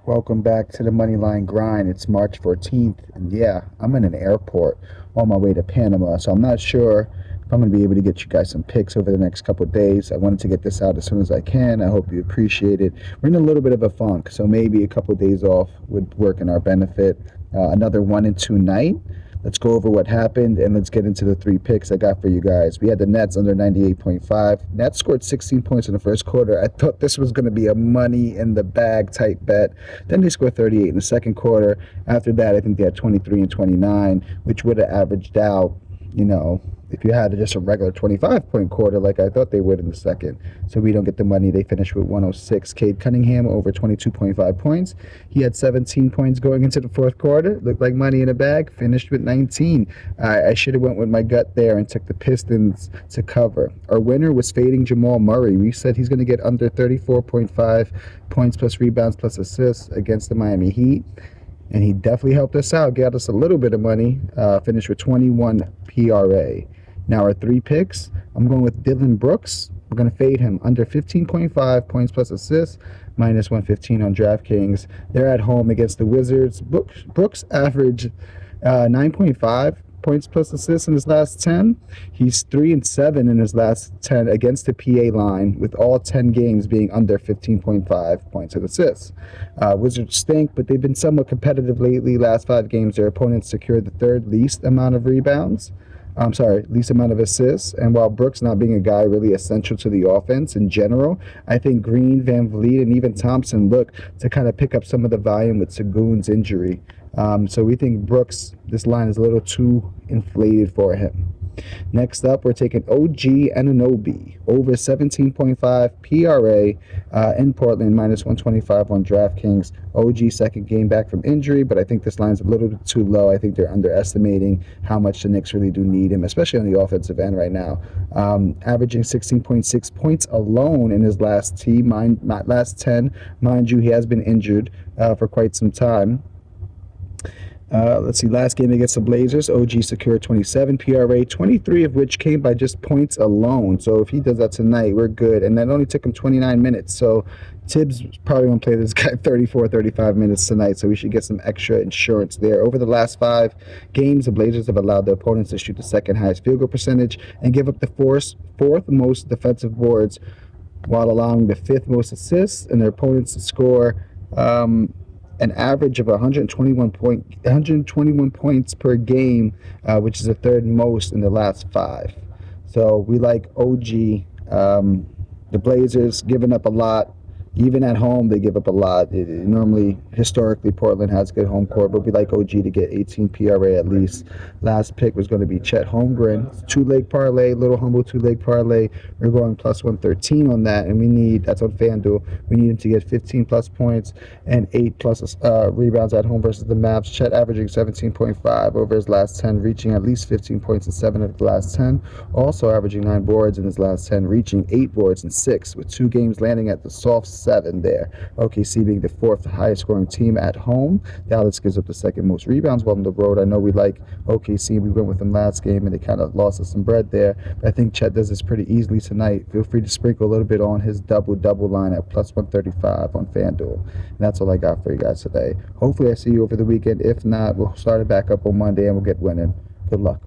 Welcome back to the Moneyline Grind. It's March 14th, and yeah, I'm in an airport on my way to Panama, so I'm not sure if I'm going to be able to get you guys some picks over the next couple of days. I wanted to get this out as soon as I can. I hope you appreciate it. We're in a little bit of a funk, so maybe a couple of days off would work in our benefit. Another 1 and 2 night. Let's go over what happened, and let's get into the three picks I got for you guys. We had the Nets under 98.5. Nets scored 16 points in the first quarter. I thought this was going to be a money in the bag type bet. Then they scored 38 in the second quarter. After that, I think they had 23 and 29, which would have averaged out, if you had just a regular 25-point quarter like I thought they would in the second. So we don't get the money. They finished with 106. Cade Cunningham over 22.5 points. He had 17 points going into the fourth quarter. Looked like money in a bag. Finished with 19. I should have went with my gut there and took the Pistons to cover. Our winner was fading Jamal Murray. We said he's going to get under 34.5 points plus rebounds plus assists against the Miami Heat. And he definitely helped us out, got us a little bit of money, finished with 21 PRA. Now our three picks, I'm going with Dillon Brooks. We're going to fade him under 15.5 points plus assists, minus 115 on DraftKings. They're at home against the Wizards. Brooks averaged 9.5 points plus assists in his last 10. He's 3-7 in his last 10 against the PA line, with all 10 games being under 15.5 points and assists. Wizards stink, but they've been somewhat competitive lately. Last 5 games, their opponents secured the third least amount of least amount of assists. And while Brooks not being a guy really essential to the offense in general, I think Green, Van Vliet, and even Thompson look to kind of pick up some of the volume with Sengun's injury. So we think Brooks, this line is a little too inflated for him. Next up, we're taking OG Anunoby over 17.5 PRA in Portland, minus 125 on DraftKings. OG second game back from injury, but I think this line's a little bit too low. I think they're underestimating how much the Knicks really do need him, especially on the offensive end right now. Averaging 16.6 points alone in his last 10. Mind you, he has been injured for quite some time. Let's see, last game against the Blazers, OG secured 27 PRA, 23 of which came by just points alone. So if he does that tonight, we're good. And that only took him 29 minutes. So Tibbs probably going to play this guy 34, 35 minutes tonight. So we should get some extra insurance there. Over the last 5 games, the Blazers have allowed their opponents to shoot the second highest field goal percentage and give up the fourth most defensive boards, while allowing the 5th most assists, and their opponents to score an average of 121 points per game, which is the 3rd most in the last 5. So we like OG. The Blazers giving up a lot. Even at home, they give up a lot. Normally, historically, Portland has good home court, but we like OG to get 18 PRA at least. Last pick was going to be Chet Holmgren. 2-leg parlay, little humble 2-leg parlay. We're going plus 113 on that, and that's on FanDuel. We need him to get 15 plus points and 8 plus rebounds at home versus the Mavs. Chet averaging 17.5 over his last 10, reaching at least 15 points in 7 of the last 10. Also averaging 9 boards in his last 10, reaching 8 boards in 6, with 2 games landing at the soft 7 there. OKC being the 4th highest scoring team at home. Dallas gives up the 2nd most rebounds while on the road. I know we like OKC. We went with them last game and they kind of lost us some bread there. But I think Chet does this pretty easily tonight. Feel free to sprinkle a little bit on his double line at plus 135 on FanDuel. And that's all I got for you guys today. Hopefully I see you over the weekend. If not, we'll start it back up on Monday and we'll get winning. Good luck.